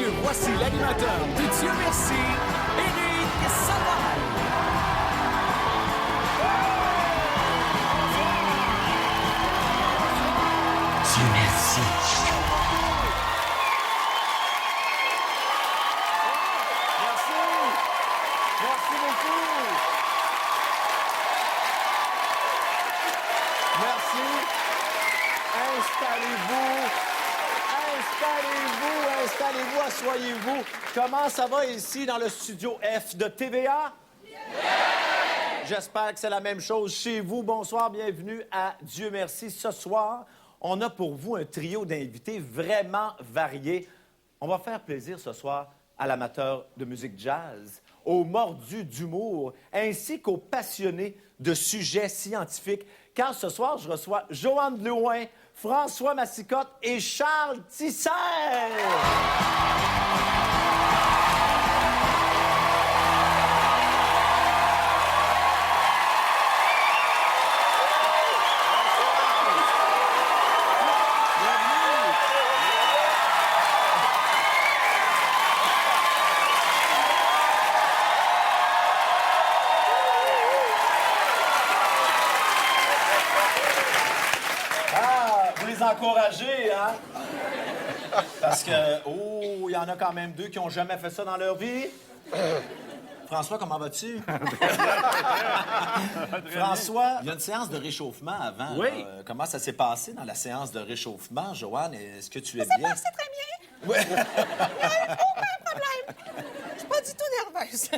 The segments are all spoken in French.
messieurs, voici l'animateur du Dieu merci, Éric Salvaille. Dieu merci. Merci. Merci beaucoup. Merci. Installez-vous, asseyez-vous. Comment ça va ici dans le studio F de TVA? J'espère que c'est la même chose chez vous. Bonsoir, bienvenue à Dieu merci. Ce soir, on a pour vous un trio d'invités vraiment variés. On va faire plaisir ce soir à l'amateur de musique jazz, aux mordus d'humour, ainsi qu'aux passionnés de sujets scientifiques. Car ce soir, je reçois Joanne Blouin, François Massicotte et Charles Tisser. Encourager, hein? Parce que, il y en a quand même deux qui n'ont jamais fait ça dans leur vie. François, comment vas-tu? François, il y a une séance de réchauffement avant. Oui. Comment ça s'est passé dans la séance de réchauffement, Joanne? Est-ce que tu es Ça bien? s'est passé très bien. Oui. Il n'y a aucun problème. Je suis pas du tout nerveuse.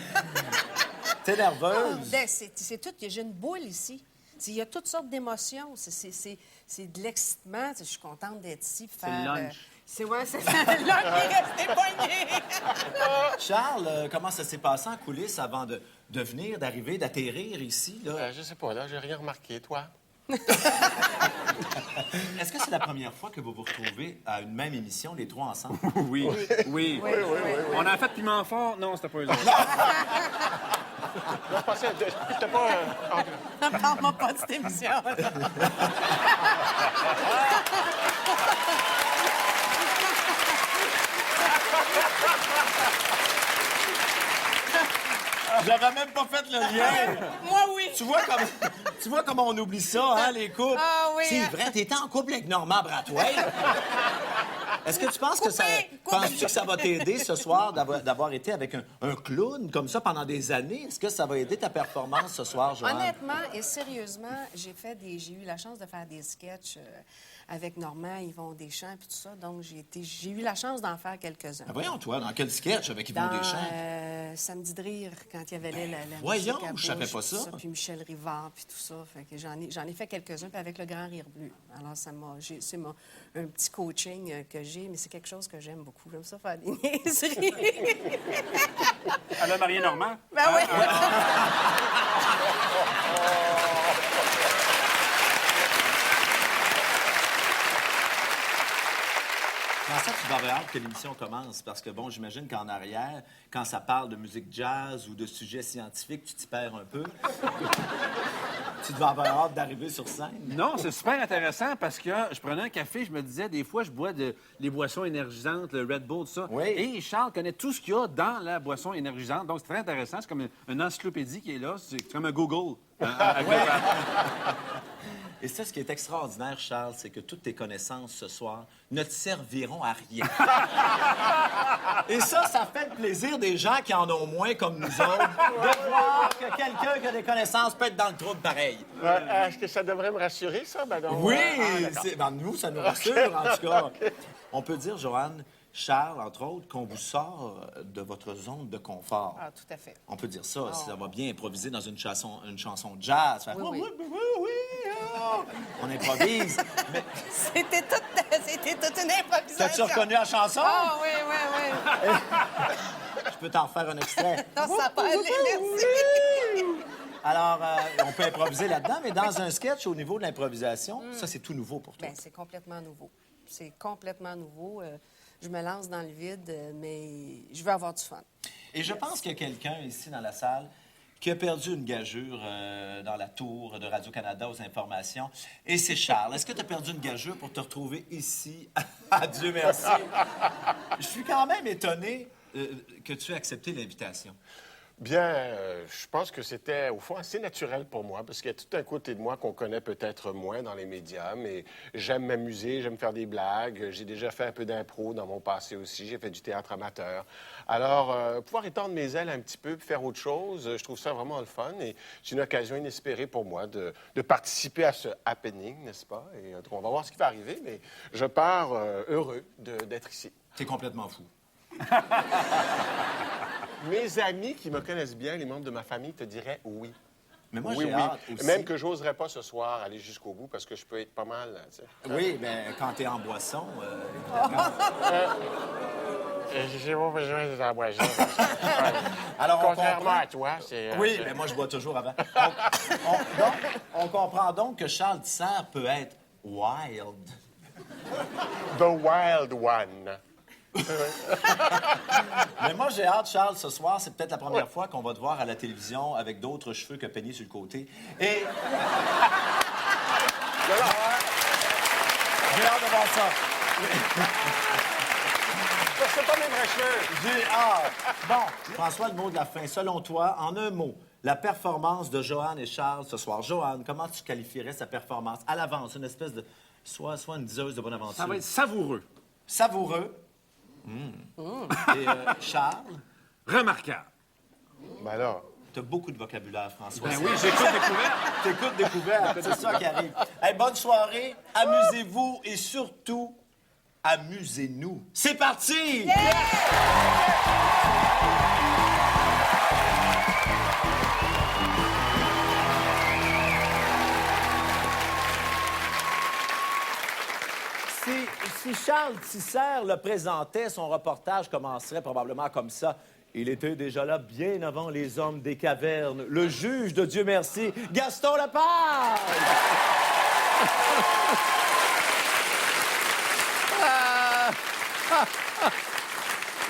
T'es nerveuse? Ben, c'est tout. J'ai une boule ici. Il y a toutes sortes d'émotions. C'est de l'excitement. Je suis contente d'être ici. C'est le lunch. C'est le lunch qui est resté poigné. Charles, comment ça s'est passé en coulisses avant de venir, d'arriver, d'atterrir ici? Là? Je sais pas, là, j'ai rien remarqué, toi. Est-ce que c'est la première fois que vous vous retrouvez à une même émission, les trois ensemble? Oui. On a fait piment fort. Non, c'était pas eux autres. Là, je pensais, c'était pas... Ne parle-moi pas de cette émission. J'avais même pas fait le lien. Moi, oui. Tu vois comment on oublie ça, hein, les couples? Ah oui, C'est hein. vrai, t'étais en couple avec Normand Brathwaite. Est-ce que tu penses que ça... Penses-tu que ça va t'aider ce soir d'avoir été avec un clown comme ça pendant des années? Est-ce que ça va aider ta performance ce soir, Joanne? Honnêtement et sérieusement, j'ai eu la chance de faire des sketchs avec Normand, Yvon Deschamps et tout ça. Donc, j'ai eu la chance d'en faire quelques-uns. Ah, voyons, toi, dans quel sketch avec Yvon Deschamps? Samedi de rire, quand il y avait la voyons, musique à je savais bouche, pas tout ça. Puis Michel Rivard, puis tout ça. Fait que j'en ai fait quelques-uns, puis avec le Grand Rire Bleu. Alors, c'est un petit coaching que j'ai, mais c'est quelque chose que j'aime beaucoup. J'aime ça faire des niaiseries. Elle a marié Normand. Ben oui. Dans ça, tu devrais hâte que l'émission commence, parce que, bon, j'imagine qu'en arrière, quand ça parle de musique jazz ou de sujets scientifiques, tu t'y perds un peu. Tu devais avoir hâte d'arriver sur scène. Non, c'est super intéressant parce que je prenais un café, je me disais, des fois, je bois les boissons énergisantes, le Red Bull, tout ça. Oui. Et Charles connaît tout ce qu'il y a dans la boisson énergisante. Donc, c'est très intéressant. C'est comme une encyclopédie qui est là. C'est comme un Google. Et ça, ce qui est extraordinaire, Charles, c'est que toutes tes connaissances ce soir ne te serviront à rien. Et ça fait le plaisir des gens qui en ont moins comme nous autres, de voir que quelqu'un qui a des connaissances peut être dans le trouble pareil. Est-ce que ça devrait me rassurer, ça? Ben donc, Oui, d'accord. nous, ça nous rassure, en tout cas. On peut dire, Joanne, Charles, entre autres, qu'on vous sort de votre zone de confort. Ah, tout à fait. On peut dire ça, ça va bien improviser dans une chanson jazz. Faire, Oui. On improvise. Mais C'était toute une improvisation. t'as-tu reconnu la chanson? Ah, oui. Je peux t'en faire un extrait. Non, ça va aller, merci. Alors, on peut improviser là-dedans, mais dans un sketch, au niveau de l'improvisation, ça, c'est tout nouveau pour toi. Bien, c'est complètement nouveau. C'est complètement nouveau. Je me lance dans le vide, mais je veux avoir du fun. Et je pense qu'il y a quelqu'un ici dans la salle qui a perdu une gageure dans la tour de Radio-Canada aux informations. Et c'est Charles. Est-ce que tu as perdu une gageure pour te retrouver ici? À Dieu merci. Je suis quand même étonné que tu aies accepté l'invitation. Bien, je pense que c'était, au fond, assez naturel pour moi, parce qu'il y a tout un côté de moi qu'on connaît peut-être moins dans les médias, mais j'aime m'amuser, j'aime faire des blagues. J'ai déjà fait un peu d'impro dans mon passé aussi. J'ai fait du théâtre amateur. Alors, pouvoir étendre mes ailes un petit peu, faire autre chose, je trouve ça vraiment le fun. Et c'est une occasion inespérée pour moi de participer à ce happening, n'est-ce pas? Et on va voir ce qui va arriver, mais je pars heureux d'être ici. T'es complètement fou. Mes amis qui me connaissent bien, les membres de ma famille, te diraient oui. Mais moi, Oui, j'ai oui. hâte aussi. Même que j'oserais pas ce soir aller jusqu'au bout parce que je peux être pas mal, tu sais. Oui, mais quand t'es en boisson, évidemment. J'ai pas besoin de la boisson. Alors, on Contrairement comprend... à toi, c'est... Oui, mais moi, je bois toujours avant. On comprend donc que Charles Tissère peut être wild. The Wild One. Mais moi, j'ai hâte, Charles, ce soir. C'est peut-être la première fois qu'on va te voir à la télévision avec d'autres cheveux que peignés sur le côté. Et... J'ai hâte de voir ça. C'est pas mes vrais cheveux. J'ai hâte. Bon, François, le mot de la fin. Selon toi, en un mot, la performance de Joanne et Charles ce soir. Joanne, comment tu qualifierais sa performance à l'avance? Une espèce de... Soit une diseuse de bonne aventure. Ça va être savoureux. Savoureux. Et Charles, Remarquable. Ben là, t'as beaucoup de vocabulaire, François. Ben oui, j'écoute découverte. T'écoutes découverte, c'est ça qui arrive. Hey, bonne soirée, amusez-vous et surtout, amusez-nous. C'est parti! Si Charles Tissère le présentait, son reportage commencerait probablement comme ça. Il était déjà là bien avant les hommes des cavernes. Le juge de Dieu merci, Gaston Lepage!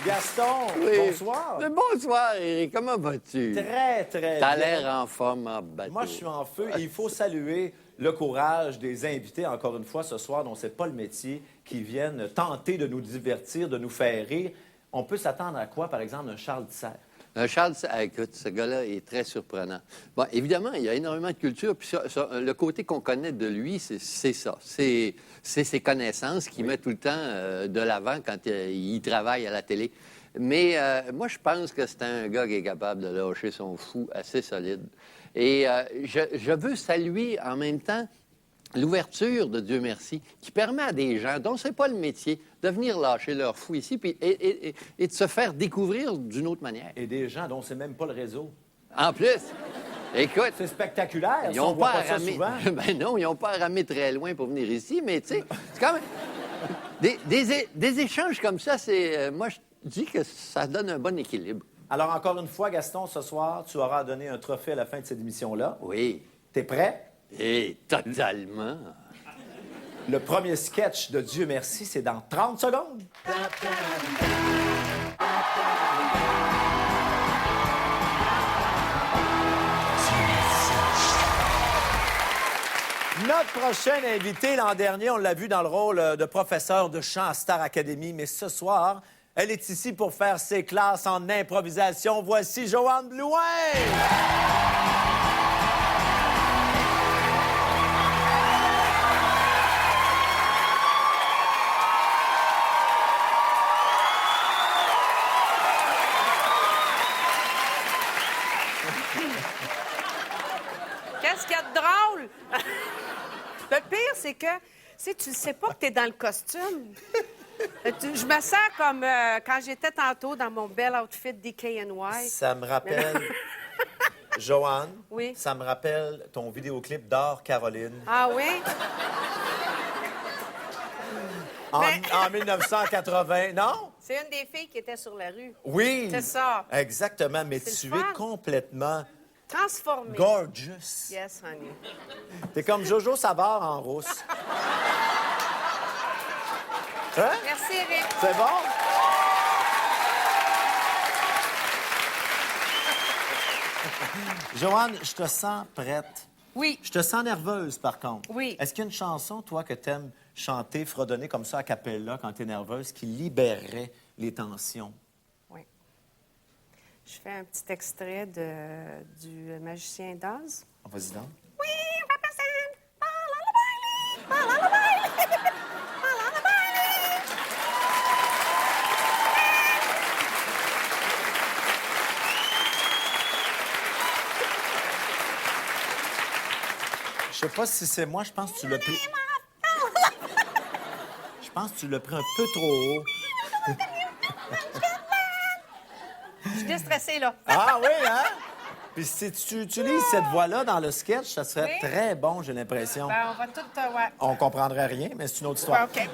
Gaston, Oui. bonsoir. Bonsoir, Éric. Comment vas-tu? Très, très T'as bien. l'air en forme en bateau. Moi, je suis en feu et il faut saluer le courage des invités, encore une fois, ce soir, dont c'est pas le métier, qui viennent tenter de nous divertir, de nous faire rire. On peut s'attendre à quoi, par exemple, d'un Charles Tissère? Charles, écoute, ce gars-là est très surprenant. Bon, évidemment, il y a énormément de culture. Puis le côté qu'on connaît de lui, c'est ça. C'est ses connaissances qu'il met tout le temps de l'avant quand il travaille à la télé. Mais moi, je pense que c'est un gars qui est capable de lâcher son fou assez solide. Et je veux saluer en même temps l'ouverture de Dieu merci, qui permet à des gens dont c'est pas le métier de venir lâcher leur fou ici puis, et de se faire découvrir d'une autre manière. Et des gens dont c'est même pas le réseau. En plus, écoute, C'est spectaculaire, ils ça, on n'ont voit pas à pas ça ramer. souvent. Ben non, ils n'ont pas à ramer très loin pour venir ici, mais tu sais, c'est quand même. Des échanges comme ça, c'est. Moi, je dis que ça donne un bon équilibre. Alors, encore une fois, Gaston, ce soir, tu auras donné un trophée à la fin de cette émission-là. Oui. T'es prêt? Et totalement. Le premier sketch de Dieu merci, c'est dans 30 secondes. Notre prochain invité, l'an dernier, on l'a vu dans le rôle de professeur de chant à Star Academy, mais ce soir, elle est ici pour faire ses classes en improvisation. Voici Joanne Blouin! Qu'est-ce qu'il y a de drôle? Le pire, c'est que tu ne sais pas que tu es dans le costume. Je me sens comme quand j'étais tantôt dans mon bel outfit DKNY. Ça me rappelle, Joanne, Oui. ça me rappelle ton vidéoclip d'Or Caroline. Ah oui? En 1980, non? C'est une des filles qui était sur la rue. Oui. C'est ça. Exactement, mais C'est tu le fun. es complètement Transformée. gorgeous. Yes, honey. T'es comme Jojo Savard en rousse. Hein? Merci, Eric. C'est bon? Joanne, je te sens prête. Oui. Je te sens nerveuse, par contre. Oui. Est-ce qu'il y a une chanson, toi, que t'aimes chanter, fredonner comme ça à cappella quand t'es nerveuse, qui libérerait les tensions? Oui. Je fais un petit extrait du Magicien d'Oz. Vas-y donc. Oui, Papa Sam, parle à la baile, parle à la baile. Je sais pas si c'est moi, je pense que tu l'as pris... Je pense que tu l'as pris un peu trop haut. Je suis déstressée, là. Ah oui, hein? Puis si tu utilises cette voix-là dans le sketch, ça serait Oui. très bon, j'ai l'impression. Ben, on va tout... ouais. On comprendrait rien, mais c'est une autre histoire. OK.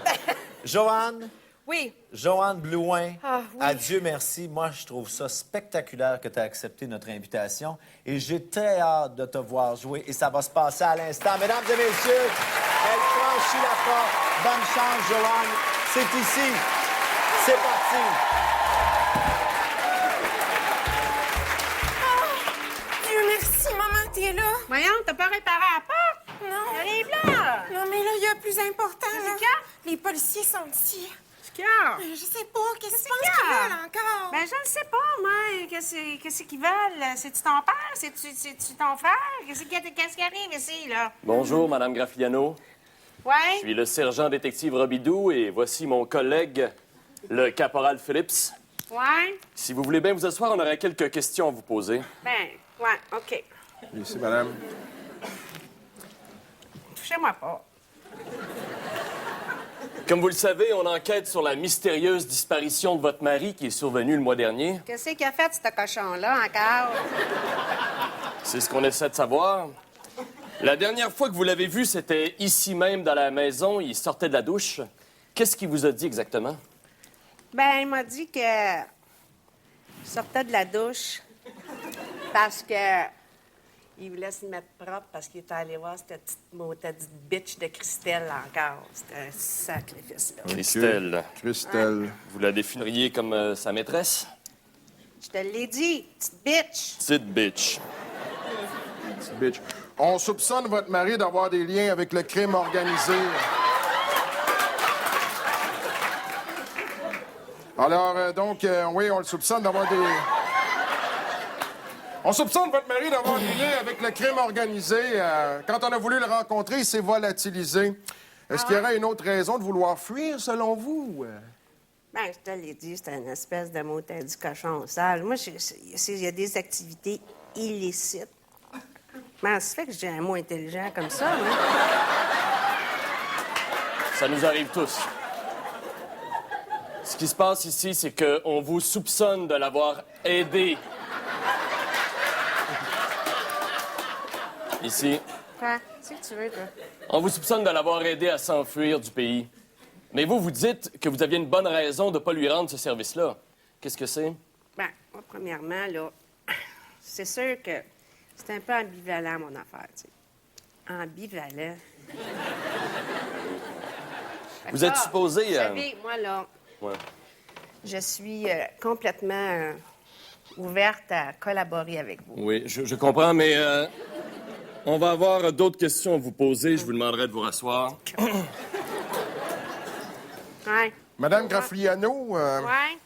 Joanne, Oui. Joanne Blouin, Ah, oui. adieu, merci. Moi, je trouve ça spectaculaire que tu aies accepté notre invitation et j'ai très hâte de te voir jouer et ça va se passer à l'instant. Mesdames et messieurs, elle franchit la porte. Bonne chance, Joanne. C'est ici. C'est parti. Dieu merci, maman, t'es là. Voyons, t'as pas réparé la porte? Non. Arrive là. Non, mais là, il y a plus important, là. qu'il y a? Les policiers sont ici. Qu'est-ce qu'il y a? Je sais pas, qu'est-ce Qu'est-ce qu'ils pensent qu'il y a? qu'ils veulent encore? Ben, je ne sais pas, moi. Qu'est-ce qu'ils veulent? C'est-tu ton père? C'est-tu ton frère? Qu'est-ce qui arrive ici, là? Bonjour, Madame Graffiano. Je Ouais? suis le sergent détective Robidoux et voici mon collègue, le caporal Phillips. Ouais? Si vous voulez bien vous asseoir, on aurait quelques questions à vous poser. Ben, ouais, OK. Ici, madame. Touchez-moi pas. Comme vous le savez, on enquête sur la mystérieuse disparition de votre mari qui est survenue le mois dernier. Qu'est-ce qu'il a fait, ce cochon-là, encore? C'est ce qu'on essaie de savoir. La dernière fois que vous l'avez vu, c'était ici même dans la maison. Il sortait de la douche. Qu'est-ce qu'il vous a dit exactement? Ben, il m'a dit que... il sortait de la douche parce que... il voulait se mettre propre parce qu'il était allé voir cette petite bitch de Christelle encore. C'était un sacrifice, là. Christelle. Christelle. Vous la définiriez comme sa maîtresse? Je te l'ai dit, petite bitch. Petite bitch. Bitch. On soupçonne votre mari d'avoir des liens avec le crime organisé. Alors, oui, on le soupçonne d'avoir des... On soupçonne votre mari d'avoir des liens avec le crime organisé. Quand on a voulu le rencontrer, il s'est volatilisé. Est-ce qu'il y aurait une autre raison de vouloir fuir, selon vous? Ben, je te l'ai dit, c'était une espèce de mot du cochon sale. Moi, il y a des activités illicites. Mais ça fait que j'ai un mot intelligent comme ça, hein? Ça nous arrive tous. Ce qui se passe ici, c'est qu'on vous soupçonne de l'avoir aidé. Ici, Quoi? Qu'est-ce que tu veux, toi? on vous soupçonne de l'avoir aidé à s'enfuir du pays. Mais vous dites que vous aviez une bonne raison de ne pas lui rendre ce service-là. Qu'est-ce que c'est? Ben, moi, premièrement, là, c'est sûr que c'est un peu ambivalent, mon affaire, tu sais. Ambivalent. Vous êtes Ah, supposé... Vous savez, moi, là, Ouais. je suis complètement ouverte à collaborer avec vous. Oui, je comprends, mais on va avoir d'autres questions à vous poser. Je vous demanderai de vous rasseoir. Ouais. Madame Graffiano, Ouais?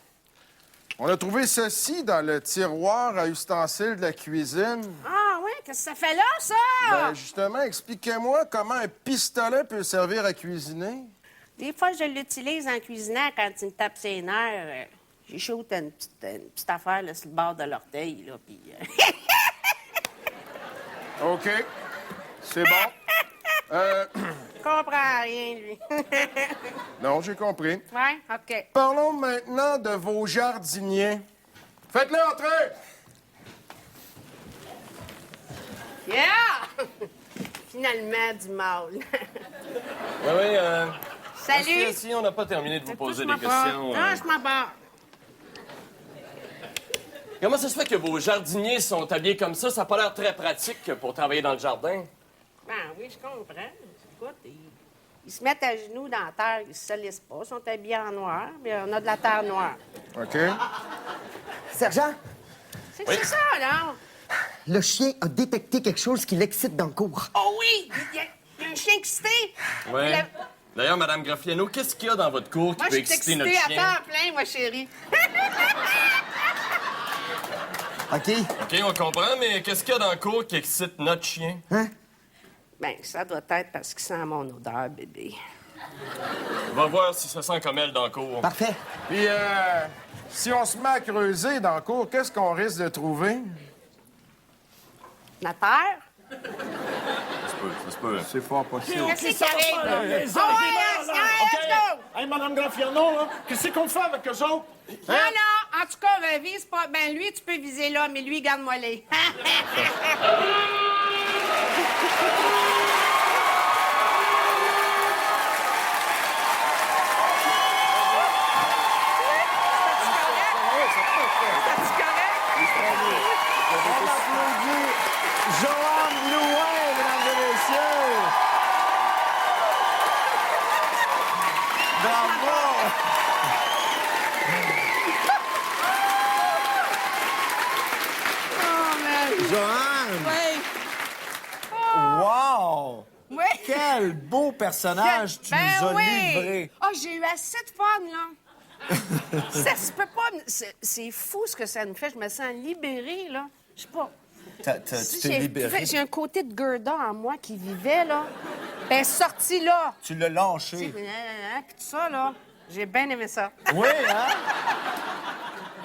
on a trouvé ceci dans le tiroir à ustensiles de la cuisine. Ah, ouais, qu'est-ce que ça fait là, ça? Ben, justement, expliquez-moi comment un pistolet peut servir à cuisiner. Des fois, je l'utilise en cuisinant quand il me tape ses nerfs. J'ai shoot une petite affaire là, sur le bord de l'orteil, là, puis... OK. C'est bon. Je comprends rien, lui. Non, j'ai compris. Ouais, OK. Parlons maintenant de vos jardiniers. Faites-les entrer! Yeah! Finalement, du mal. Oui, Salut! Si on n'a pas terminé de vous poser des Touche-moi pas. questions. Touche-moi pas. Comment ça se fait que vos jardiniers sont habillés comme ça? Ça n'a pas l'air très pratique pour travailler dans le jardin. Ben oui, je comprends. Écoute, ils se mettent à genoux dans la terre, ils se salissent pas, ils sont habillés en noir, puis on a de la terre noire. OK. Sergent, C'est ça, là? Le chien a détecté quelque chose qui l'excite dans le cours. Oh oui! Il y a un chien excité! Ouais. La- D'ailleurs, Madame Graffiano, qu'est-ce qu'il y a dans votre cours qui Moi, peut je suis exciter notre excitée à chien? temps plein, moi, chérie. OK? OK, on comprend, mais qu'est-ce qu'il y a dans le cours qui excite notre chien? Hein? Ben, ça doit être parce qu'il sent mon odeur, bébé. On va voir si ça sent comme elle dans le cours. Parfait. Puis, si on se met à creuser dans le cours, qu'est-ce qu'on risque de trouver? La terre? Ça se peut. C'est fort possible. Qu'est-ce qui arrive, là? Les Ah ouais, let's go! Hey, Madame Graffiano, là, qu'est-ce qu'on fait avec eux autres? Non, non, en tout cas, vise pas. Ben, lui, tu peux viser là, mais lui, garde-moi les. On applaudit Joanne Blouin, mesdames et messieurs. Bravo! Joanne! Oui. Wow! Oui. Quel beau personnage tu nous as livré. Oh, j'ai eu assez de fun, là. Ça se peut pas. C'est fou ce que ça nous fait. Je me sens libérée, là. Je sais pas. Tu t'es libéré. J'ai un côté de Gerda en moi qui vivait, là. Ben, sorti là. Tu l'as lâché. Puis tout ça, là. J'ai bien aimé ça. Oui, hein?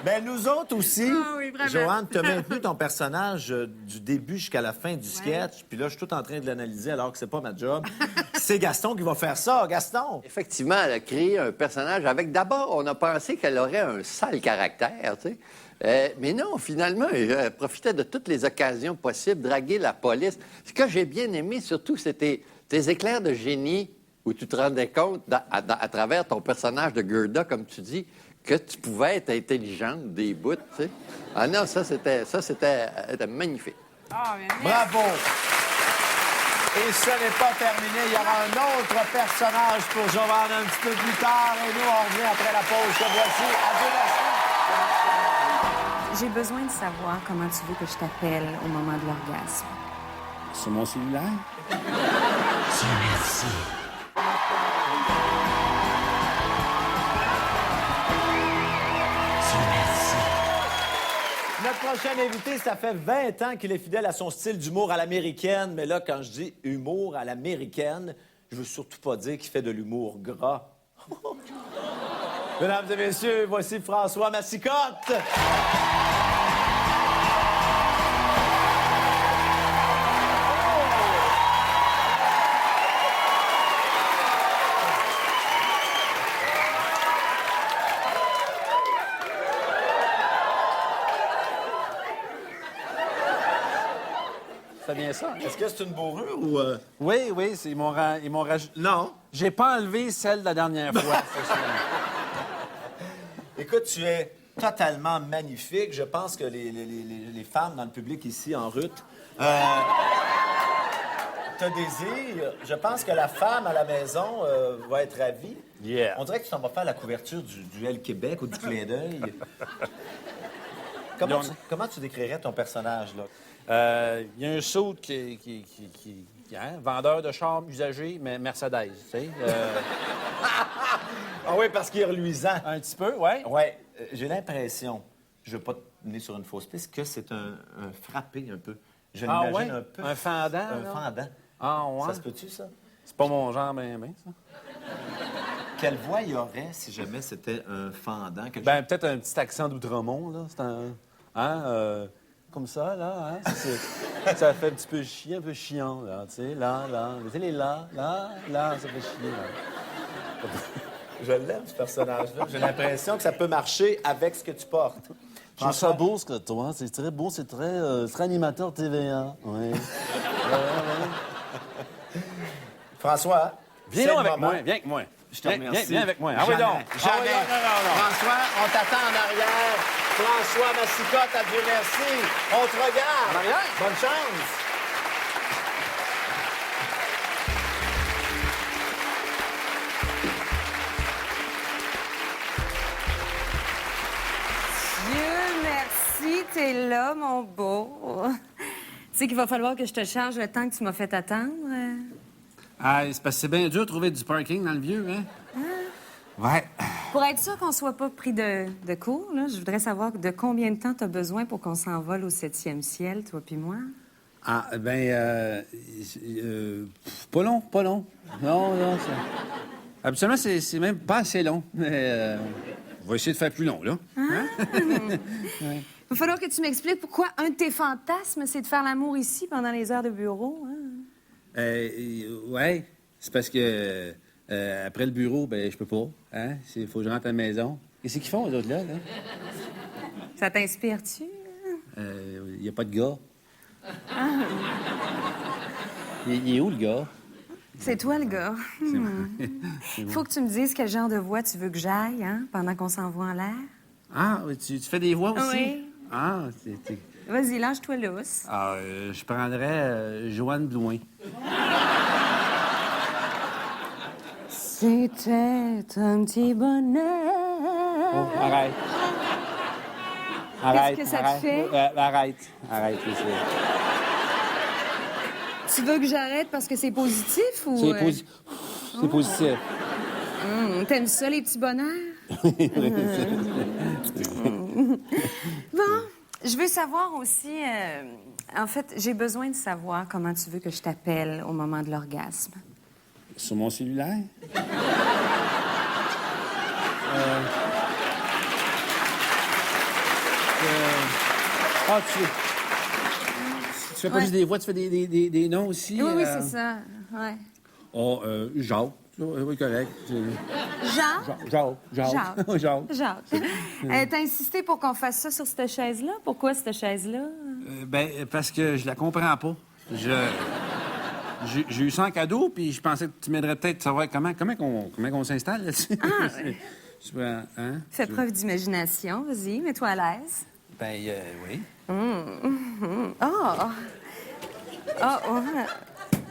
Ben, nous autres aussi. Ah oui, vraiment. Joanne, tu as maintenu ton personnage du début jusqu'à la fin du sketch. Puis là, je suis tout en train de l'analyser alors que c'est pas ma job. C'est Gaston qui va faire ça. Gaston! Effectivement, elle a créé un personnage avec... D'abord, on a pensé qu'elle aurait un sale caractère, tu sais. Mais non, finalement, elle profitait de toutes les occasions possibles, draguer la police. Ce que j'ai bien aimé, surtout, c'était tes éclairs de génie où tu te rendais compte, à travers ton personnage de Gerda, comme tu dis, que tu pouvais être intelligente des bouts, tu sais. Ah non, c'était magnifique. Ah, mais Bravo! Et ce n'est pas terminé. Il y aura un autre personnage pour Joanne un petit peu plus tard. Et nous, on revient après la pause. Que voici. Adieu, merci. J'ai besoin de savoir comment tu veux que je t'appelle au moment de l'orgasme. Sur mon cellulaire? Notre prochain invité, ça fait 20 ans qu'il est fidèle à son style d'humour à l'américaine. Mais là, quand je dis humour à l'américaine, je veux surtout pas dire qu'il fait de l'humour gras. Mesdames et messieurs, voici François Massicotte. C'est bien ça. Est-ce que c'est une bourrure ou... Oui, oui, ils m'ont rajouté. Non. J'ai pas enlevé celle de la dernière fois, c'est sûr. Écoute, tu es totalement magnifique. Je pense que les femmes dans le public ici en route te désirent. Je pense que la femme à la maison va être ravie. Yeah. On dirait que tu t'en vas faire la couverture du Duel Québec ou du Clin d'œil. Comment tu décrirais ton personnage, là? Il y a un saut qui hein, vendeur de chars usagés, mais Mercedes, tu sais. Ah oui, parce qu'il est reluisant. Un petit peu, oui. Oui, j'ai l'impression, je veux pas te mener sur une fausse piste, que c'est un frappé un peu. Je Ah l'imagine ouais? un peu. Un fendant, Un là? fendant. Ah ouais? Ça se peut-tu, ça? C'est pas mon genre, ben, ça. Quelle voix il y aurait si jamais c'était un fendant? Ben, peut-être un petit accent d'Outremont, là. C'est un... Hein, comme ça, là, hein? Ça fait un petit peu chier, un peu chiant, là, tu sais. Là. Tu sais, les là, ça fait chier, là. Je l'aime, ce personnage-là. J'ai l'impression que ça peut marcher avec ce que tu portes. Je trouve ça beau, ce que toi. C'est très beau, c'est très animateur TVA. Oui. François, Viens c'est donc le avec moment. moi, viens avec moi. Je te remercie. Viens avec moi. Ah Jamais, oui, donc. jamais. Ah oui, non. François, on t'attend en arrière. François Massicotte, adieu, merci. On te regarde. En arrière? Bonne chance. Dieu merci, t'es là, mon beau. sais qu'il va falloir que je te charge le temps que tu m'as fait attendre. Ah, c'est parce que c'est bien dur de trouver du parking dans le vieux, hein? Ouais. Pour être sûr qu'on soit pas pris de court, là, je voudrais savoir de combien de temps tu as besoin pour qu'on s'envole au 7e ciel, toi puis moi. Ah, pas long, pas long. Non, non, ça... Habituellement, c'est même pas assez long, mais on va essayer de faire plus long, là. Hein? Il va falloir que tu m'expliques pourquoi un de tes fantasmes, c'est de faire l'amour ici pendant les heures de bureau. Hein? Ouais, c'est parce que après le bureau, je peux pas. Hein? Il faut que je rentre à la maison. Qu'est-ce qu'ils font, les autres, là? Ça t'inspire-tu? Il n'y a pas de gars. Il est où, le gars? C'est toi, le gars. C'est moi. Faut que tu me dises quel genre de voix tu veux que j'aille, hein, pendant qu'on s'envoie en l'air. Ah, tu fais des voix aussi? Oui. Ah, Vas-y, lâche-toi lousse. Ah, je prendrais Joanne Blouin. C'était un petit bonheur. Oh, arrête. Arrête. Qu'est-ce que ça te arrête. fait? Arrête. Tu veux que j'arrête parce que c'est positif ou... C'est positif. T'aimes ça, les petits bonheurs? Bon, je veux savoir aussi... en fait, j'ai besoin de savoir comment tu veux que je t'appelle au moment de l'orgasme. Sur mon cellulaire? Tu fais pas juste des voix, tu fais des noms aussi? Oui, c'est ça. Ouais. Oh, Jacques. Oui, correct. Jacques? Jacques. Jacques. T'as insisté pour qu'on fasse ça sur cette chaise-là? Pourquoi cette chaise-là? Parce que je la comprends pas. J'ai eu ça en cadeau, puis je pensais que tu m'aiderais peut-être à savoir comment on s'installe là-dessus. Ah, ouais. Hein? Fais preuve d'imagination, vas-y, mets-toi à l'aise. Oui. Oh!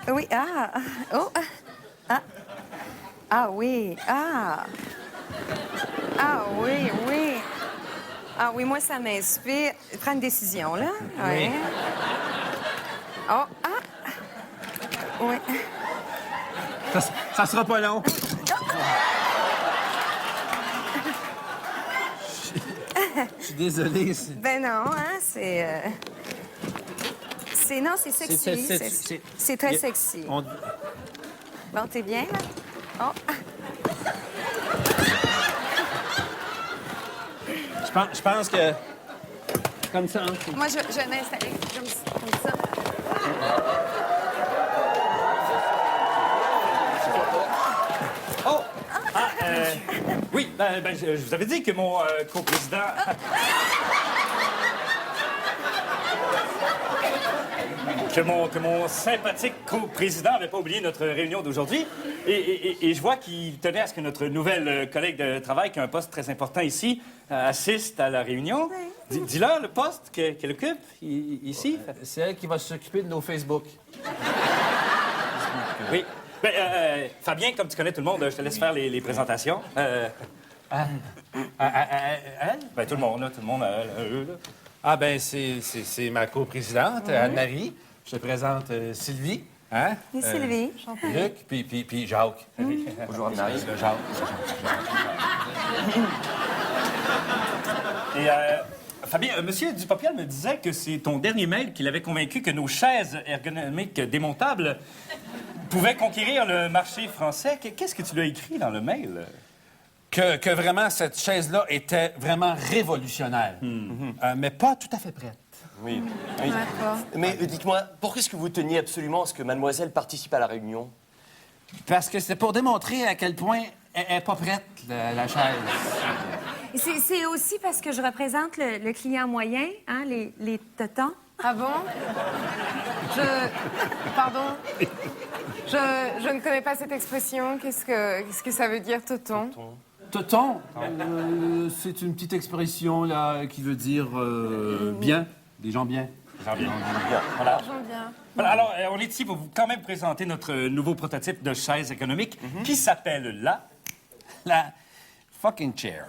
Oui, ah! Oh! Ah! Ah oui! Ah! Ah oui, oui! Ah oui, moi, ça m'inspire. Prends une décision, là. Oui. Oh! Ah! Oui. Ça sera pas long. Je suis désolé. Ben non, hein, c'est... Non, c'est sexy. C'est très sexy. Bon, t'es bien, là? Oh! Je pense que... Comme ça, hein? Moi, je vais m'installer comme ça. Oh! Oui, je vous avais dit que mon coprésident... Que mon sympathique coprésident n'avait pas oublié notre réunion d'aujourd'hui. Et je vois qu'il tenait à ce que notre nouvelle collègue de travail, qui a un poste très important ici, assiste à la réunion. Dis-leur le poste qu'elle occupe ici. C'est elle qui va s'occuper de nos Facebook. Oui. Fabien, comme tu connais tout le monde, je te laisse faire les présentations. Elle? Tout le monde, là. Eux, là. Ah, c'est ma coprésidente, Anne-Marie. Je te présente Sylvie. Hein? Et Sylvie. Luc, puis Jacques. Bonjour, Anne-Marie. Jacques. Et Fabien, Monsieur Dupopial me disait que c'est ton dernier mail qui l'avait convaincu que nos chaises ergonomiques démontables pouvaient conquérir le marché français. Qu'est-ce que tu lui as écrit dans le mail? Que vraiment, cette chaise-là était vraiment révolutionnaire. Mais pas tout à fait prête. Oui. Mais dites-moi, pourquoi est-ce que vous teniez absolument à ce que mademoiselle participe à la réunion? Parce que c'est pour démontrer à quel point elle n'est pas prête, la chaise. C'est aussi parce que je représente le client moyen, hein, les tetons. Ah bon? Pardon? Je ne connais pas cette expression. Qu'est-ce que ça veut dire, toton? Toton, c'est une petite expression, là, qui veut dire bien. Des gens bien. Voilà. Voilà, alors, on est ici pour vous quand même présenter notre nouveau prototype de chaise économique qui s'appelle la fucking chair.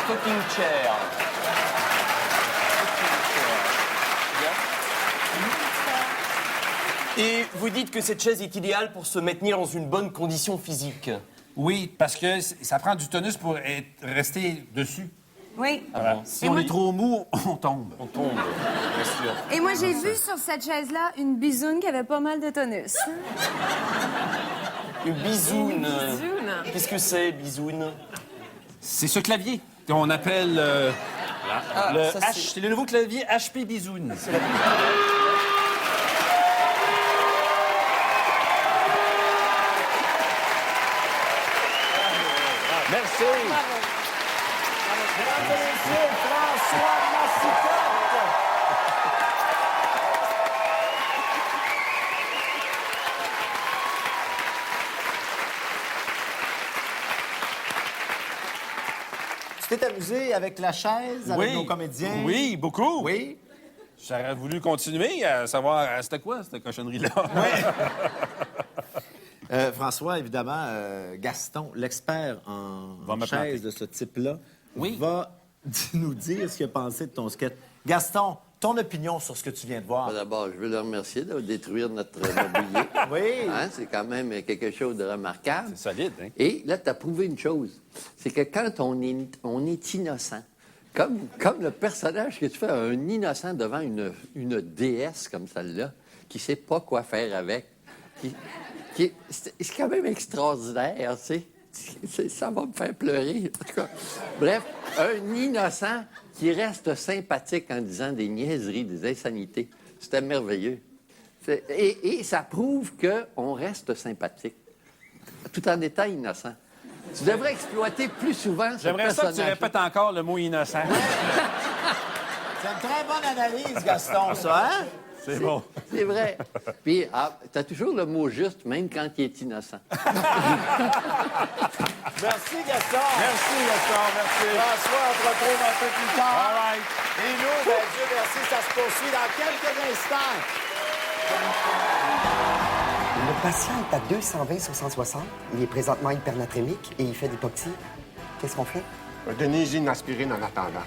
Fucking chair. Et vous dites que cette chaise est idéale pour se maintenir dans une bonne condition physique. Oui, parce que ça prend du tonus pour rester dessus. Oui. Si on est trop mou, on tombe. On tombe, bien sûr. Et moi, j'ai vu sur cette chaise-là une bisoune qui avait pas mal de tonus. Une bisoune. Bisoune. Qu'est-ce que c'est, bisoune? C'est ce clavier qu'on appelle le ça, H. C'est le nouveau clavier HP Bisoun. Merci. Mesdames et messieurs, François Massicotte. Tu t'es amusé avec la chaise, avec nos comédiens? Oui, beaucoup. Oui? J'aurais voulu continuer à savoir c'était quoi, cette cochonnerie-là. François, évidemment, Gaston, l'expert Va en me chaise planter. de ce type-là, Oui. va nous dire ce qu'il a pensé de ton sketch. Gaston, ton opinion sur ce que tu viens de voir? D'abord, je veux le remercier de détruire notre mobilier. Oui. Hein, c'est quand même quelque chose de remarquable. C'est solide, hein? Et là, tu as prouvé une chose. C'est que quand on est innocent, comme le personnage que tu fais, un innocent devant une déesse comme celle-là, qui ne sait pas quoi faire avec, c'est quand même extraordinaire, tu sais. Ça va me faire pleurer, en tout cas. Bref, un innocent qui reste sympathique en disant des niaiseries, des insanités. C'était merveilleux. Et ça prouve qu'on reste sympathique, tout en étant innocent. Tu devrais exploiter plus souvent ce J'aimerais ça que tu personnage. répètes encore le mot innocent. C'est une très bonne analyse, Gaston, ça, hein? C'est bon. C'est vrai. Puis, tu as toujours le mot juste, même quand il est innocent. Merci, Gaston. Merci, Gaston, merci. François, on te retrouve un peu plus tard. All right. Et nous, ben, Dieu merci, ça se poursuit dans quelques instants. Le patient est à 220 sur 160. Il est présentement hypernatrémique et il fait d'hypoxie. Qu'est-ce qu'on fait? Donnez-y une aspirine en attendant.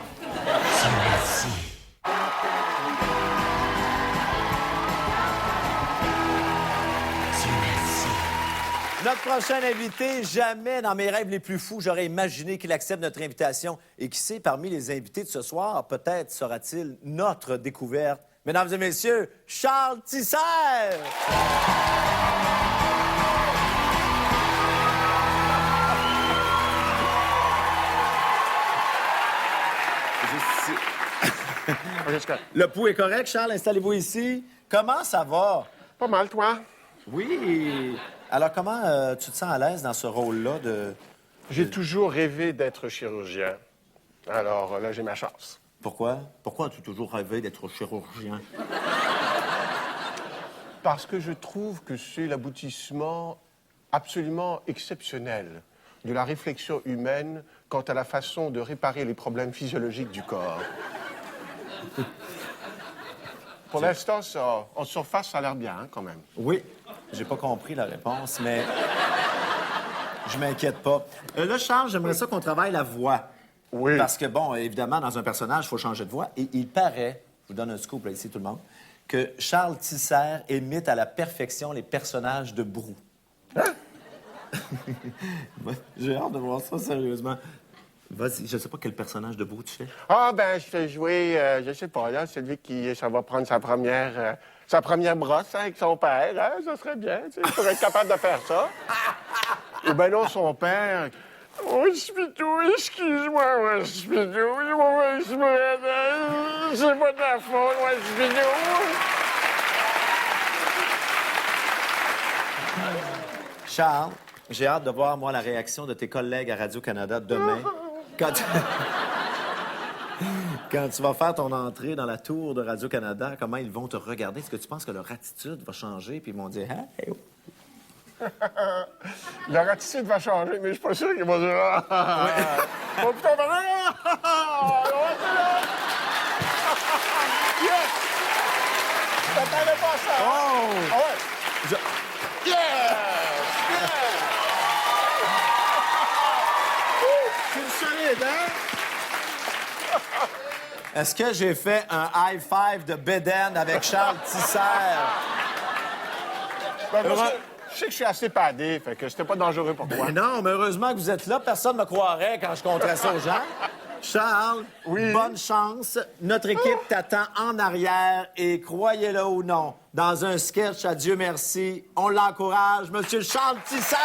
Notre prochain invité, jamais dans mes rêves les plus fous, j'aurais imaginé qu'il accepte notre invitation. Et qui sait, parmi les invités de ce soir, peut-être sera-t-il notre découverte. Mesdames et messieurs, Charles Tisser! Le pouls est correct, Charles. Installez-vous ici. Comment ça va? Pas mal, toi? Oui. Alors, comment tu te sens à l'aise dans ce rôle-là de... J'ai toujours rêvé d'être chirurgien. Alors là, j'ai ma chance. Pourquoi? Pourquoi as-tu toujours rêvé d'être chirurgien? Parce que je trouve que c'est l'aboutissement absolument exceptionnel de la réflexion humaine quant à la façon de réparer les problèmes physiologiques du corps. Pour l'instant, ça, en surface, ça a l'air bien, hein, quand même. Oui. J'ai pas compris la réponse, mais je m'inquiète pas. Là, Charles, j'aimerais ça qu'on travaille la voix. Oui. Parce que, bon, évidemment, dans un personnage, il faut changer de voix. Et il paraît, je vous donne un scoop là, ici, tout le monde, que Charles Tisser imite à la perfection les personnages de Brou. Hein? J'ai hâte de voir ça, sérieusement. Vas-y, je sais pas quel personnage de Brou tu fais. Ah, ben, je fais jouer, je sais pas, là, celui qui, ça va prendre sa première brosse hein, avec son père, hein, ça serait bien, tu sais, pour être capable de faire ça. Ou ben non, son père... Oh, Spidou, excuse-moi, moi, Spidou, c'est pas de la faute, moi, Spidou. Charles, j'ai hâte de voir, moi, la réaction de tes collègues à Radio-Canada demain. Quand tu vas faire ton entrée dans la tour de Radio-Canada, comment ils vont te regarder? Est-ce que tu penses que leur attitude va changer puis ils vont dire « Hey! » Leur attitude va changer, mais je suis pas sûr qu'ils vont dire « Ah! Oh putain, ben là! Yes! Je t'attendais pas à ça! Oh! Ah ouais! Yes! C'est solide, hein? Est-ce que j'ai fait un high five de Bédène avec Charles Tisser? Ben, je sais que je suis assez padé, fait que c'était pas dangereux pour toi. Ben non, mais heureusement que vous êtes là. Personne ne me croirait quand je compterais ça aux gens. Charles, bonne chance. Notre équipe t'attend en arrière et croyez-le ou non, dans un sketch à Dieu merci, on l'encourage, Monsieur Charles Tisser.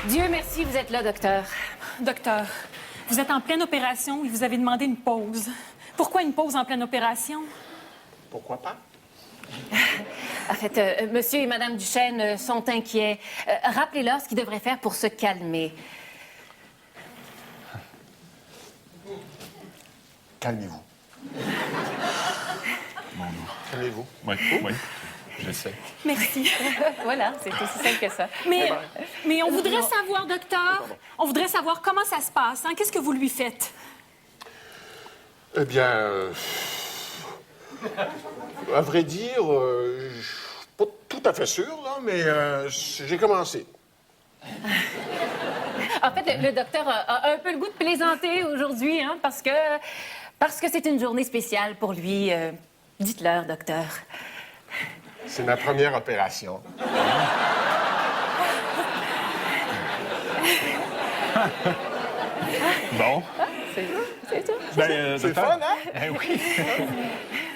Dieu merci, vous êtes là, docteur. Docteur, vous êtes en pleine opération et vous avez demandé une pause. Pourquoi une pause en pleine opération? Pourquoi pas? En fait, monsieur et madame Duchesne sont inquiets. Rappelez-leur ce qu'ils devraient faire pour se calmer. Calmez-vous. Calmez-vous. Oui, oui, j'essaie. Merci. Voilà, c'est aussi simple que ça. Mais on voudrait savoir, docteur, on voudrait savoir comment ça se passe. Hein? Qu'est-ce que vous lui faites? Eh bien, à vrai dire, je suis pas tout à fait sûr, là, mais j'ai commencé. En fait, le docteur a un peu le goût de plaisanter aujourd'hui, hein, parce que c'est une journée spéciale pour lui. Dites-leur, docteur. C'est ma première opération. Bon. C'est tout. C'est le fun, hein? Ben oui.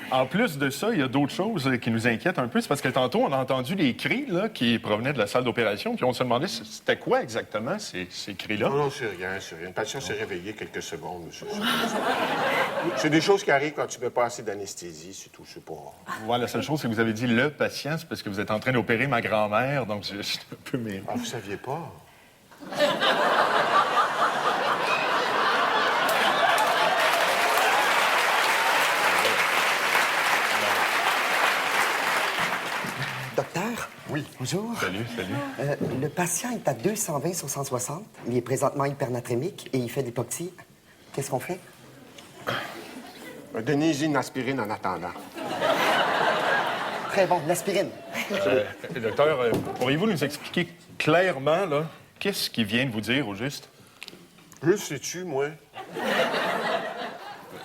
En plus de ça, il y a d'autres choses qui nous inquiètent un peu. C'est parce que tantôt, on a entendu des cris là, qui provenaient de la salle d'opération, puis on se demandait c'était quoi exactement ces cris-là. Non, c'est rien, c'est rien. Le patient s'est réveillé quelques secondes, monsieur. C'est des choses qui arrivent quand tu mets pas assez d'anesthésie, c'est tout, c'est pas... Ouais, la seule chose, c'est que vous avez dit le patient, c'est parce que vous êtes en train d'opérer ma grand-mère, donc je suis un peu... Ah, vous saviez pas? Docteur? Oui. Bonjour. Salut, salut. Le patient est à 220 sur 160. Il est présentement hypernatrémique et il fait l'hypoxie. Qu'est-ce qu'on fait? Donnez-y une aspirine en attendant. Très bon, l'aspirine. Docteur, pourriez-vous nous expliquer clairement, là, qu'est-ce qu'il vient de vous dire, au juste? Juste, sais-tu, moi?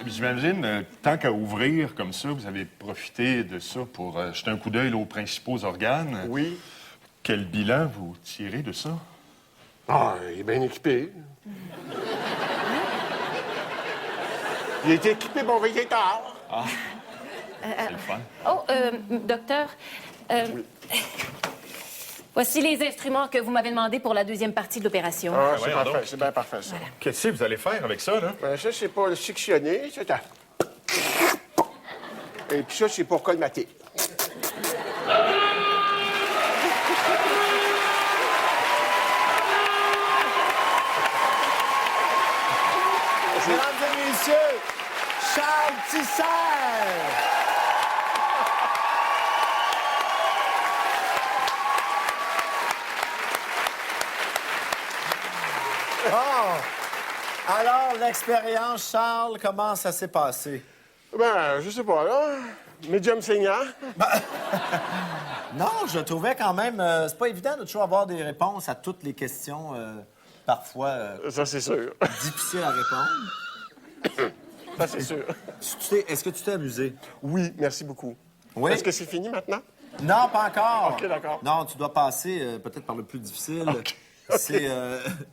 J'imagine, tant qu'à ouvrir comme ça, vous avez profité de ça pour jeter un coup d'œil aux principaux organes. Oui. Quel bilan vous tirez de ça? Ah, il est bien équipé. Il a été équipé pour veiller tard. Ah, c'est le fun. Oh, docteur, voici les instruments que vous m'avez demandés pour la deuxième partie de l'opération. Ah, c'est parfait, c'est bien parfait, ça. Voilà. Qu'est-ce que vous allez faire avec ça, là? Ben, ça, c'est pour le sectionner, ça. Et puis ça, c'est pour colmater. Mesdames et messieurs, Charles Tisser! Oh! Alors, l'expérience, Charles, comment ça s'est passé? Ben, je sais pas, là. Médium saignant. Non, je trouvais quand même... c'est pas évident de toujours avoir des réponses à toutes les questions, parfois... ça, c'est sûr. Difficiles à répondre. Ça, c'est sûr. Est-ce que tu t'es amusé? Oui, merci beaucoup. Oui? Est-ce que c'est fini maintenant? Non, pas encore. OK, d'accord. Non, tu dois passer peut-être par le plus difficile. OK. C'est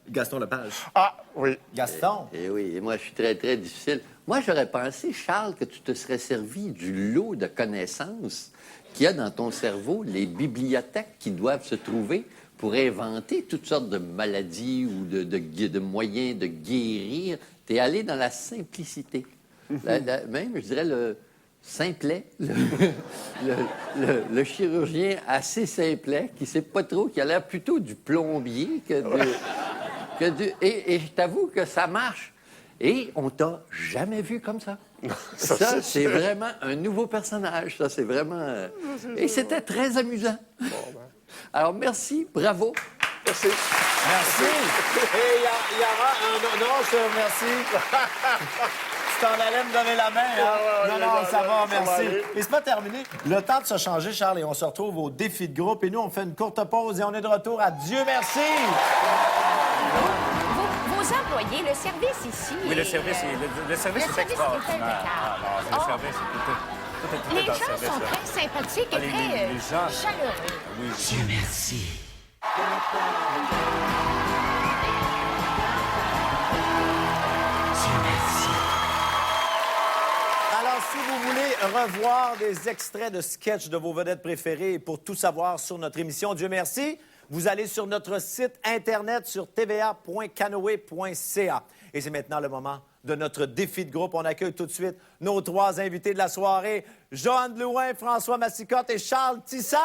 Gaston Lepage. Ah, oui. Gaston? Eh oui, et moi, je suis très, très difficile. Moi, j'aurais pensé, Charles, que tu te serais servi du lot de connaissances qu'il y a dans ton cerveau, les bibliothèques qui doivent se trouver pour inventer toutes sortes de maladies ou de moyens de guérir. Tu es allé dans la simplicité. Même, je dirais, le simplet, le chirurgien assez simplet, qui sait pas trop, qui a l'air plutôt du plombier que du... Et je t'avoue que ça marche. Et on t'a jamais vu comme ça. Ça, c'est vraiment un nouveau personnage. Ça, c'est vraiment... Et c'était très amusant. Alors, merci, bravo. Merci. Merci. Et il y aura un... Non, je te remercie. Tu t'en allais me donner la main, hein? Non, ça va, merci. Et c'est pas terminé. Le temps de se changer, Charles, et on se retrouve au défi de groupe. Et nous, on fait une courte pause et on est de retour à Dieu merci. Vos employés, le service ici... Oui, le service est extraordinaire. Le service, tout est Les dans le gens service, sont là. très sympathiques et Les très gens... chaleureux. Oui. Dieu merci. Alors, si vous voulez revoir des extraits de sketchs de vos vedettes préférées et pour tout savoir sur notre émission Dieu merci, vous allez sur notre site Internet sur tva.canoe.ca. Et c'est maintenant le moment de notre défi de groupe. On accueille tout de suite nos 3 invités de la soirée, Joanne Blouin, François Massicotte et Charles Tisser.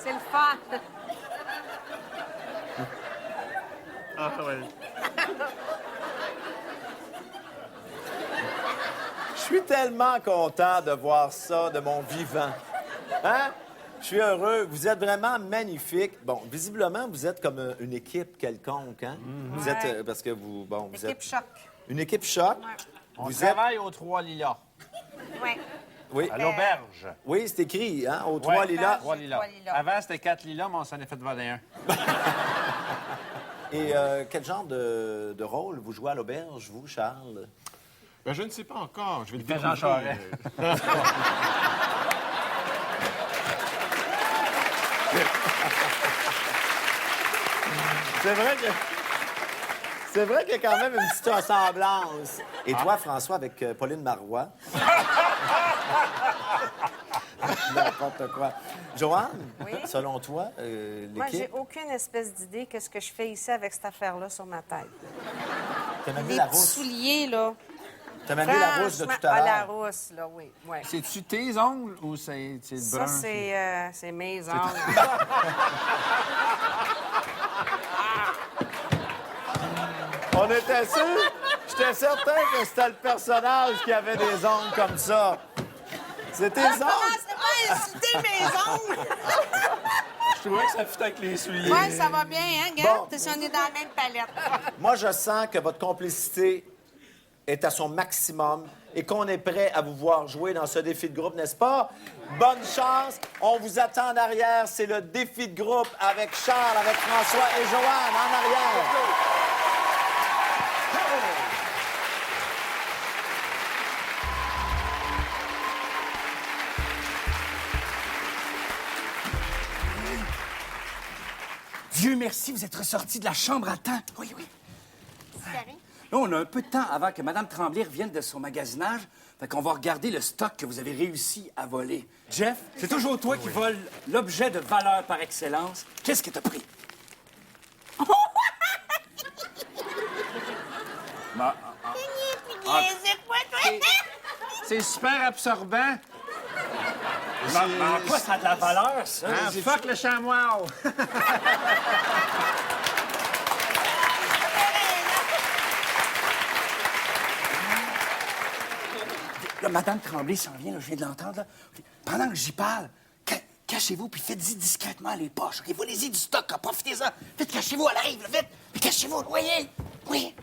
C'est le fun. Ah, oui. Je suis tellement content de voir ça de mon vivant. Hein? Je suis heureux. Vous êtes vraiment magnifiques. Bon, visiblement, vous êtes comme une équipe quelconque, hein? Vous êtes... parce que vous... Bon, vous Équipe êtes... choc. Une équipe choc. On Vous travaille aux Trois Lilas. Ouais. Oui. À l'auberge. Oui, c'est écrit, hein? Aux Trois Lilas. Trois Lilas. Avant, c'était 4 Lilas, mais on s'en est fait voler un. Et quel genre de rôle vous jouez à l'auberge, vous, Charles? Ben, je ne sais pas encore. Je vais le fait Jean découvrir. Charest. C'est vrai qu'il y a quand même une petite ressemblance. Et toi, François, avec Pauline Marois? N'importe quoi. Joanne, Oui? selon toi, Moi, j'ai l'équipe... aucune espèce d'idée qu'est-ce que je fais ici avec cette affaire-là sur ma tête. T'as même Les mis la petits rousse. souliers, là. T'as même mis la rousse de tout à Ah, la l'heure. rousse, là, oui. Ouais. C'est-tu tes ongles ou c'est le Ça, brun? c'est mes ongles. On était sûr? J'étais certain que c'était le personnage qui avait des ongles comme ça. C'est tes ongles? C'est pas insulter mes ongles! Je trouvais que ça fit avec les souliers. Ouais, ça va bien, hein, regarde? Bon. Si on est dans la même palette. Moi, je sens que votre complicité est à son maximum et qu'on est prêt à vous voir jouer dans ce défi de groupe, n'est-ce pas? Bonne chance. On vous attend en arrière. C'est le défi de groupe avec Charles, avec François et Joanne en arrière. Dieu merci, vous êtes ressortis de la chambre à temps. Oui, oui. Là, on a un peu de temps avant que Mme Tremblay revienne de son magasinage. Fait qu'on va regarder le stock que vous avez réussi à voler. Jeff, c'est toujours toi qui voles l'objet de valeur par excellence. Qu'est-ce que t'as pris? C'est super absorbant. Mais en quoi ça a de la valeur, ça? Ah, fuck le chamois! Là, Mme Tremblay s'en vient, là, je viens de l'entendre. Là. Pendant que j'y parle, cachez-vous puis faites-y discrètement les poches. OK? Volez-y du stock, là, profitez-en. Vite, cachez-vous, elle arrive, là, vite. Puis cachez-vous, voyez. Oui.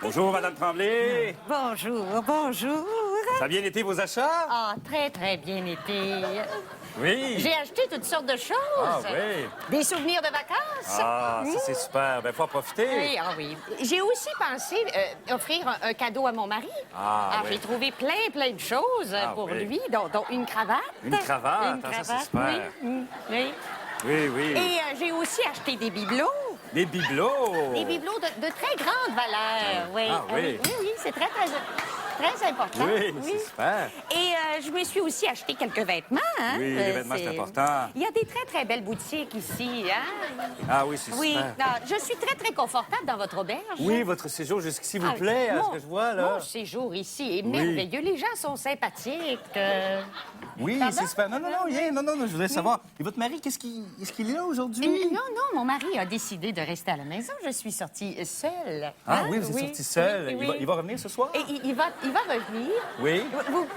Bonjour, Mme Tremblay. Bonjour, bonjour. Ça a bien été vos achats? Ah, très, très bien été. Oui. J'ai acheté toutes sortes de choses. Ah, oui. Des souvenirs de vacances. Ah, ça, c'est super. Ben, faut en profiter. Oui, ah oui. J'ai aussi pensé offrir un cadeau à mon mari. Ah, oui. J'ai trouvé plein de choses pour oui. lui, dont une cravate. Une cravate? Une Ah, ça, c'est cravate, super. oui. Oui. Oui, oui. Et j'ai aussi acheté des bibelots. Des bibelots. Des bibelots de très grande valeur, oui. Ah, oui. Oui, c'est très important. Oui, c'est super. Et je me suis aussi acheté quelques vêtements. Hein? Oui, les vêtements, c'est important. Il y a des très, très belles boutiques ici. Hein? Ah oui, c'est Oui, super. je suis très, très confortable dans votre auberge. Oui, votre séjour jusqu'ici vous Ah, plaît, à mon- ce que je vois, là? Mon séjour ici est Oui. merveilleux. Les gens sont sympathiques. Oui, Pardon? c'est super. Non, rien. Non, je voudrais savoir. Et votre mari, est-ce qu'il est là aujourd'hui? Non, mon mari a décidé de rester à la maison. Je suis sortie seule. Ah Hein? oui, vous êtes sorti seul. Oui, Il va revenir ce soir? Et il va revenir. Oui.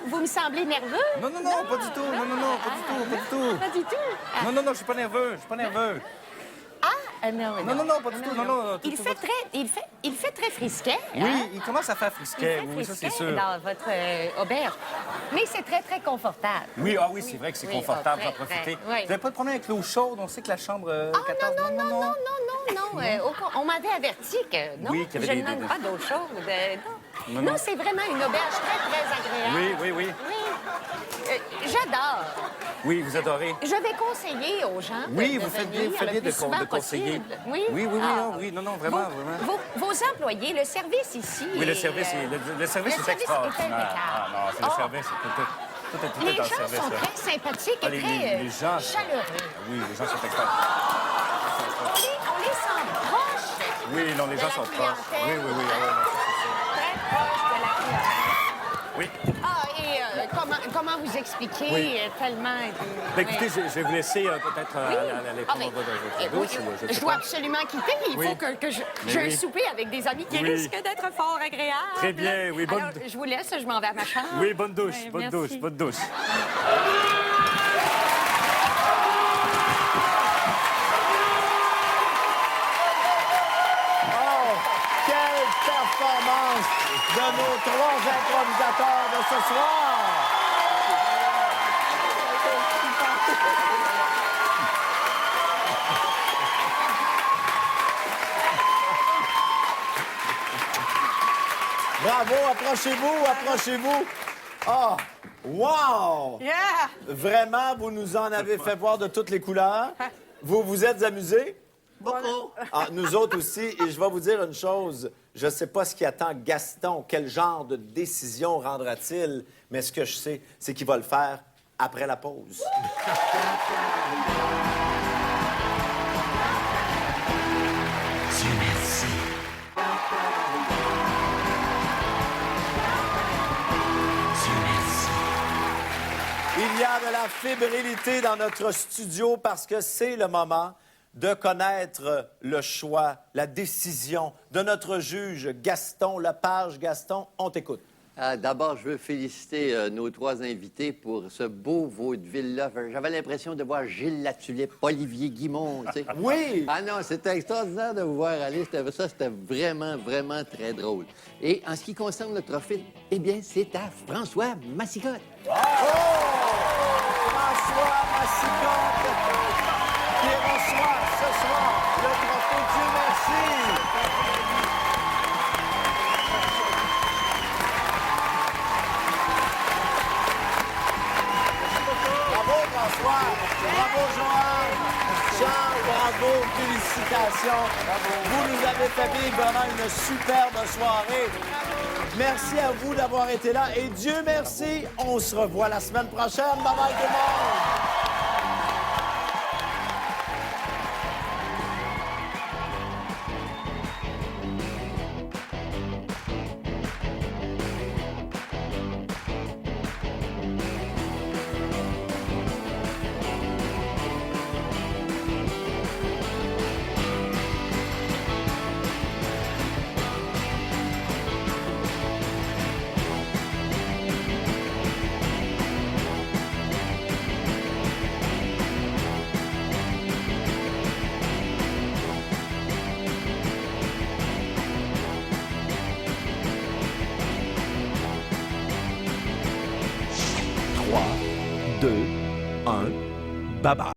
Vous me semblez nerveux? Non, pas du tout. Non, pas du tout. Pas du tout. Non, je suis pas nerveux. Non, Non, pas du tout. Non, Il fait très frisquet. Oui, hein? il commence à faire frisquet. Il fait Oui, ça, c'est frisquet sûr. dans votre auberge. Mais c'est très, très confortable. Oui, c'est vrai que c'est Oui, confortable, très, j'en profiter. très, oui. Vous n'avez pas de problème avec l'eau chaude? On sait que la chambre 14... Non. On m'avait averti que non, Oui, qu'il y je avait ne des- manque pas d'eau chaude. Non, Non. c'est vraiment une auberge très, très agréable. Oui. J'adore. Oui, vous adorez. Je vais conseiller aux gens Oui, de vous faites venir bien le plus de souvent conseiller. possible. Oui, Oui, non, vraiment. Vos employés, le service ici. Oui, le est, service, le service le est service est extraordinaire. impeccable. Non, c'est le service, tout est Les dans le gens service. sont là. très sympathiques et les très gens, chaleureux. Oui, les gens sont extraordinaires. On les sent proches. Oui, non, les de gens la sont proches. clientèle. Oui. Ah, ouais, non, Très proches de la clientèle. Oui. Comment vous expliquer Oui. tellement... Ben, écoutez, je vais vous laisser peut-être aller prendre mais- votre douche. ou je sais je dois pas. absolument quitter. Il Oui. faut que Mais j'ai un oui. souper avec des amis qui Oui. risquent d'être fort agréables. Très bien, oui, bonne- Alors, je vous laisse, je m'en vais à ma chambre. Oui, bonne douche, Oui, bonne merci. douche, bonne douche. Oh, quelle performance de nos trois improvisateurs de ce soir! Bravo, approchez-vous. Ah, wow! Yeah! Vraiment, vous nous en avez fait voir de toutes les couleurs. Vous vous êtes amusés? Beaucoup. Ah, nous autres aussi. Et je vais vous dire une chose. Je ne sais pas ce qui attend Gaston. Quel genre de décision rendra-t-il? Mais ce que je sais, c'est qu'il va le faire après la pause. Dieu merci. Dieu merci. Il y a de la fébrilité dans notre studio parce que c'est le moment de connaître le choix, la décision de notre juge Gaston Lepage. Gaston, on t'écoute. D'abord, je veux féliciter nos trois invités pour ce beau vaudeville-là. J'avais l'impression de voir Gilles Latulippe, Olivier Guimond, tu sais. Oui! Ah non, c'était extraordinaire de vous voir aller. C'était vraiment, vraiment très drôle. Et en ce qui concerne le trophée, eh bien, c'est à François Massicotte. François Massicotte qui reçoit ce soir le trophée Dieu merci. Bravo François, bravo Joanne, Charles, bravo, félicitations. Vous nous avez fait vivre vraiment une superbe soirée. Merci à vous d'avoir été là et Dieu merci, on se revoit la semaine prochaine. Bye bye tout le monde. Bye bye.